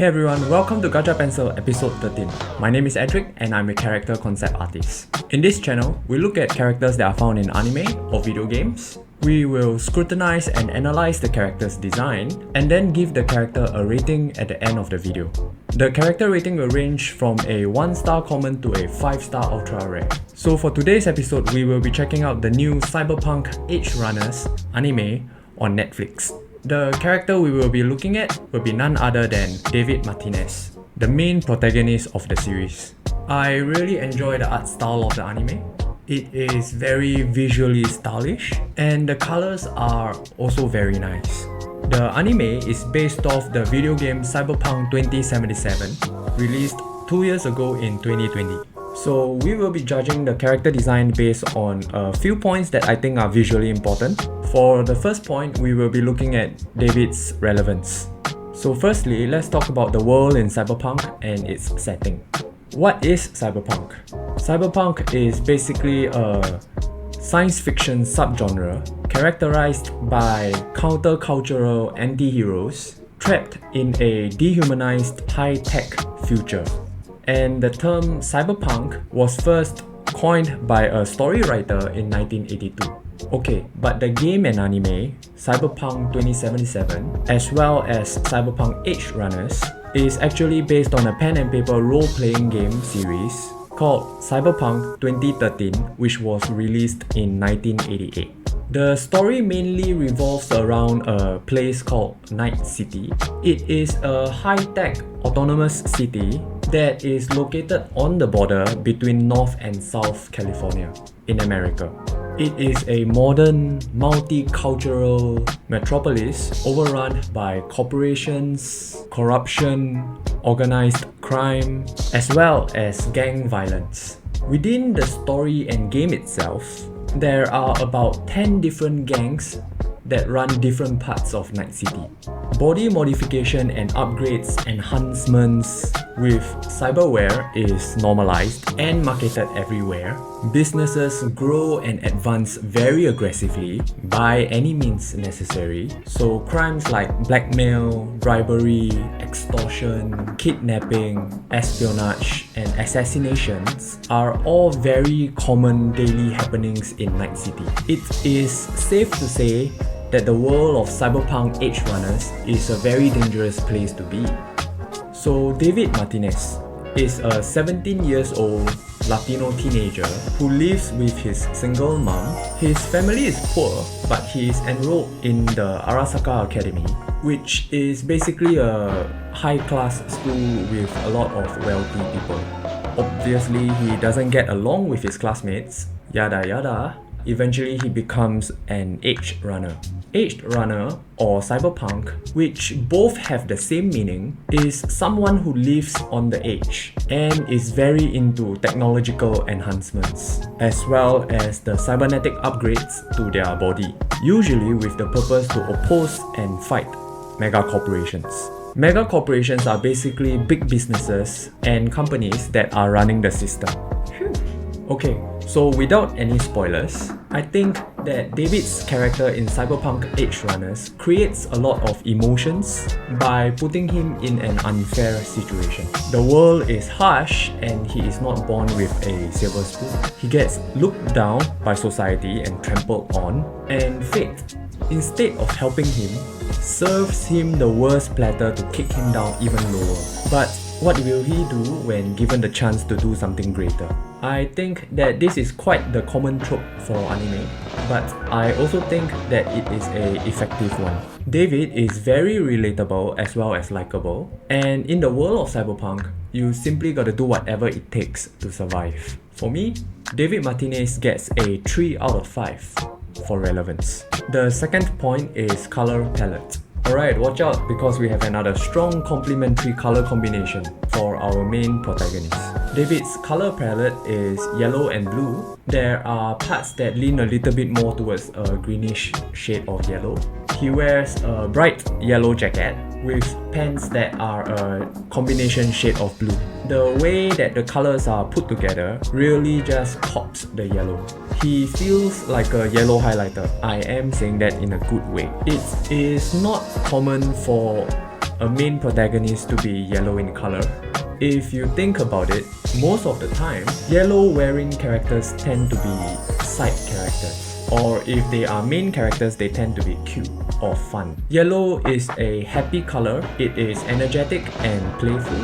Hey everyone, welcome to GachaPencil episode 13. My name is Edric and I'm a character concept artist. In this channel, we look at characters that are found in anime or video games. We will scrutinize and analyze the character's design and then give the character a rating at the end of the video. The character rating will range from a 1-star common to a 5-star ultra rare. So for today's episode, we will be checking out the new Cyberpunk Edgerunners anime on Netflix. The character we will be looking at will be none other than David Martinez, the main protagonist of the series. I really enjoy the art style of the anime. It is very visually stylish and the colors are also very nice. The anime is based off the video game Cyberpunk 2077, released 2 years ago in 2020. So we will be judging the character design based on a few points that I think are visually important. For the first point, we will be looking at David's relevance. So firstly, let's talk about the world in Cyberpunk and its setting. What is Cyberpunk? Cyberpunk is basically a science fiction subgenre characterized by countercultural anti-heroes trapped in a dehumanized high-tech future. And the term cyberpunk was first coined by a story writer in 1982. Okay, but the game and anime, Cyberpunk 2077, as well as Cyberpunk Edgerunners, is actually based on a pen and paper role-playing game series called Cyberpunk 2013, which was released in 1988. The story mainly revolves around a place called Night City. It is a high-tech autonomous city that is located on the border between North and South California in America. It is a modern, multicultural metropolis overrun by corporations, corruption, organized crime, as well as gang violence. Within the story and game itself, there are about 10 different gangs that run different parts of Night City. Body modification and upgrades enhancements with cyberware is normalized and marketed everywhere. Businesses grow and advance very aggressively by any means necessary. So crimes like blackmail, bribery, extortion, kidnapping, espionage, and assassinations are all very common daily happenings in Night City. It is safe to say that the world of Cyberpunk Edgerunners is a very dangerous place to be. So David Martinez is a 17 years old Latino teenager who lives with his single mom. His family is poor, but he is enrolled in the Arasaka Academy, which is basically a high-class school with a lot of wealthy people. Obviously, he doesn't get along with his classmates, yada yada. Eventually, he becomes an Edgerunner. Edgerunner, or cyberpunk, which both have the same meaning, is someone who lives on the edge and is very into technological enhancements, as well as the cybernetic upgrades to their body, usually with the purpose to oppose and fight mega corporations. Mega corporations are basically big businesses and companies that are running the system. Okay, so without any spoilers, I think that David's character in Cyberpunk Edgerunners creates a lot of emotions by putting him in an unfair situation. The world is harsh and he is not born with a silver spoon. He gets looked down by society and trampled on, and fate, instead of helping him, serves him the worst platter to kick him down even lower. But what will he do when given the chance to do something greater? I think that this is quite the common trope for anime, but I also think that it is an effective one. David is very relatable as well as likable, and in the world of Cyberpunk, you simply gotta do whatever it takes to survive. For me, David Martinez gets a 3 out of 5 for relevance. The second point is color palette. Alright, watch out because we have another strong complementary color combination for our main protagonist. David's color palette is yellow and blue. There are parts that lean a little bit more towards a greenish shade of yellow. He wears a bright yellow jacket with pants that are a combination shade of blue. The way that the colors are put together really just pops the yellow. He feels like a yellow highlighter. I am saying that in a good way. It is not common for a main protagonist to be yellow in color. If you think about it, most of the time, yellow wearing characters tend to be side characters. Or if they are main characters, they tend to be cute or fun. Yellow is a happy color, it is energetic and playful.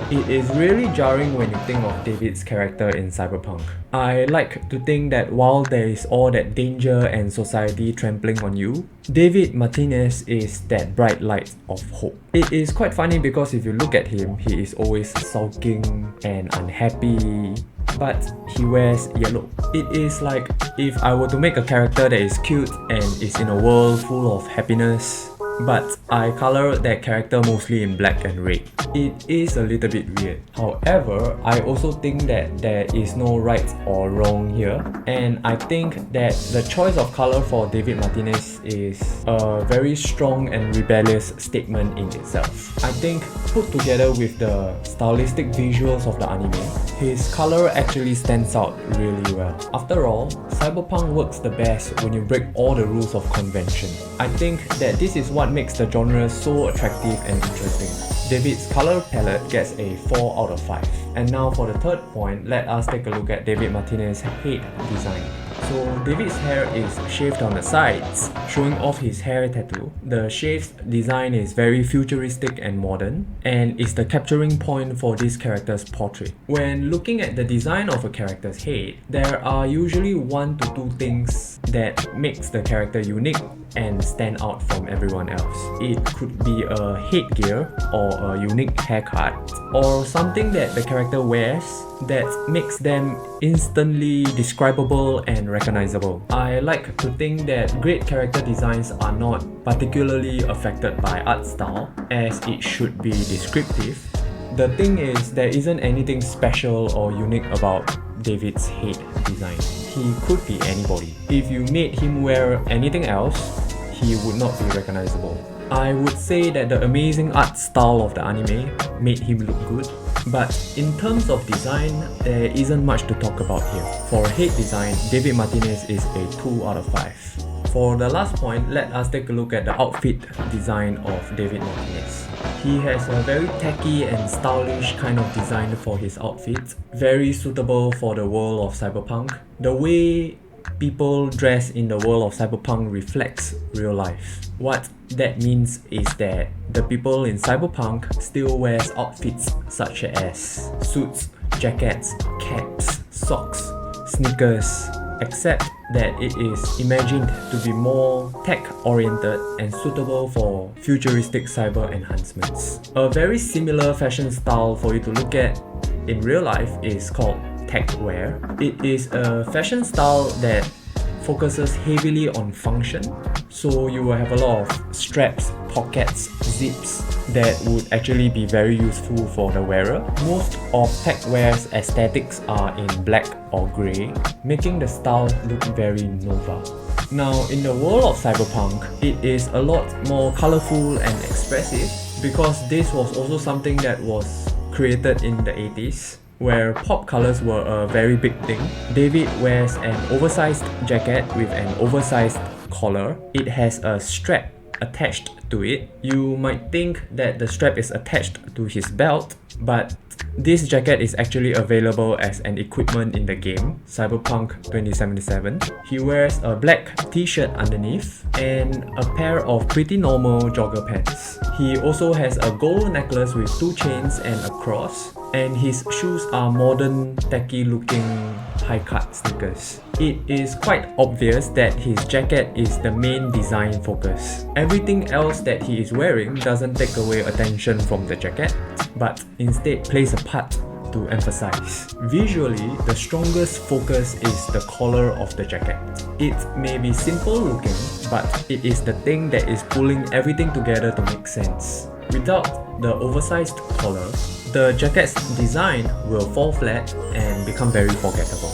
It is really jarring when you think of David's character in Cyberpunk. I like to think that while there is all that danger and society trampling on you, David Martinez is that bright light of hope. It is quite funny because if you look at him, he is always sulking and unhappy, but he wears yellow. It is like if I were to make a character that is cute and is in a world full of happiness, but I color that character mostly in black and red. It is a little bit weird. However, I also think that there is no right or wrong here, and I think that the choice of color for David Martinez is a very strong and rebellious statement in itself. I think put together with the stylistic visuals of the anime, his color actually stands out really well. After all, Cyberpunk works the best when you break all the rules of convention. I think that this is what makes the genre so attractive and interesting. David's color palette gets a 4 out of 5. And now for the third point, let us take a look at David Martinez's head design. So David's hair is shaved on the sides, showing off his hair tattoo. The shaved design is very futuristic and modern, and is the capturing point for this character's portrait. When looking at the design of a character's head, there are usually 1 to 2 things that makes the character unique and stand out from everyone else. It could be a headgear or a unique haircut, or something that the character wears that makes them instantly describable and recognizable. I like to think that great character designs are not particularly affected by art style, as it should be descriptive. The thing is, there isn't anything special or unique about David's head design. He could be anybody. If you made him wear anything else, he would not be recognizable. I would say that the amazing art style of the anime made him look good, but in terms of design, there isn't much to talk about here. For head design, David Martinez is a 2 out of 5. For the last point, let us take a look at the outfit design of David Martinez. He has a very tacky and stylish kind of design for his outfits, very suitable for the world of Cyberpunk. The way people dress in the world of Cyberpunk reflects real life. What that means is that the people in Cyberpunk still wears outfits such as suits, jackets, caps, socks, sneakers, except that it is imagined to be more tech-oriented and suitable for futuristic cyber enhancements. A very similar fashion style for you to look at in real life is called tech wear. It is a fashion style that focuses heavily on function, so you will have a lot of straps, pockets, zips that would actually be very useful for the wearer. Most of tech wear's aesthetics are in black or grey, making the style look very nova. Now, in the world of Cyberpunk, it is a lot more colourful and expressive because this was also something that was created in the 80s, where pop colors were a very big thing. David wears an oversized jacket with an oversized collar. It has a strap attached to it. You might think that the strap is attached to his belt, but this jacket is actually available as an equipment in the game, Cyberpunk 2077. He wears a black t-shirt underneath and a pair of pretty normal jogger pants. He also has a gold necklace with 2 chains and a cross, and his shoes are modern, tacky looking high-cut sneakers. It is quite obvious that his jacket is the main design focus. Everything else that he is wearing doesn't take away attention from the jacket, but instead plays a part to emphasize. Visually, the strongest focus is the collar of the jacket. It may be simple looking, but it is the thing that is pulling everything together to make sense. Without the oversized collar, the jacket's design will fall flat and become very forgettable.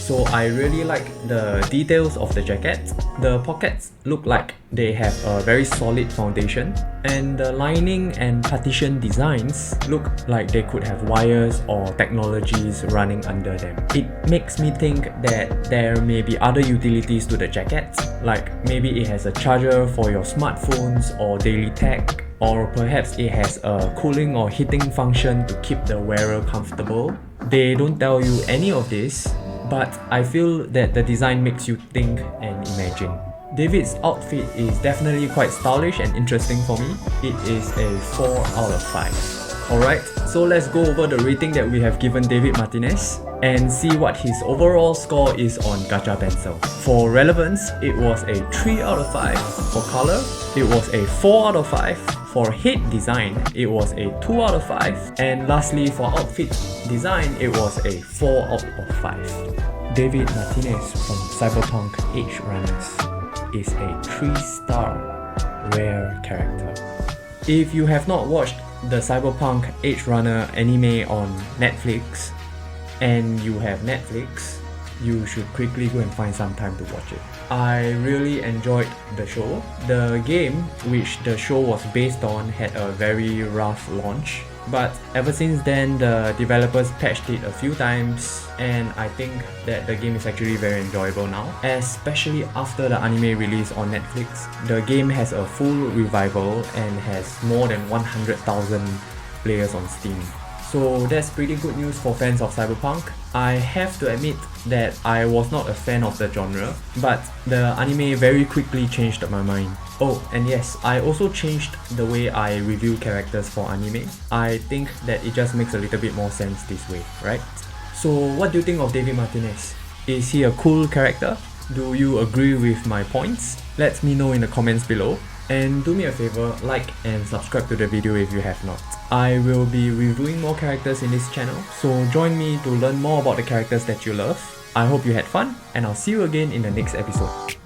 So I really like the details of the jacket. The pockets look like they have a very solid foundation, and the lining and partition designs look like they could have wires or technologies running under them. It makes me think that there may be other utilities to the jacket, like maybe it has a charger for your smartphones or daily tech, or perhaps it has a cooling or heating function to keep the wearer comfortable. They don't tell you any of this, but I feel that the design makes you think and imagine. David's outfit is definitely quite stylish and interesting for me. It is a 4 out of 5. Alright, so let's go over the rating that we have given David Martinez and see what his overall score is on GachaPencil. For relevance, it was a 3 out of 5. For color, it was a 4 out of 5. For head design, it was a 2 out of 5. And lastly, for outfit design, it was a 4 out of 5. David Martinez from Cyberpunk Edgerunners is a 3-star rare character. If you have not watched the Cyberpunk Edgerunner anime on Netflix and you have Netflix, you should quickly go and find some time to watch it. I really enjoyed the show. The game, which the show was based on, had a very rough launch, but ever since then the developers patched it a few times, and I think that the game is actually very enjoyable now, especially after the anime release on Netflix. The game has a full revival and has more than 100,000 players on Steam. So that's pretty good news for fans of Cyberpunk. I have to admit that I was not a fan of the genre, but the anime very quickly changed my mind. Oh, and yes, I also changed the way I review characters for anime. I think that it just makes a little bit more sense this way, right? So what do you think of David Martinez? Is he a cool character? Do you agree with my points? Let me know in the comments below. And do me a favor, like and subscribe to the video if you have not. I will be reviewing more characters in this channel, so join me to learn more about the characters that you love. I hope you had fun, and I'll see you again in the next episode.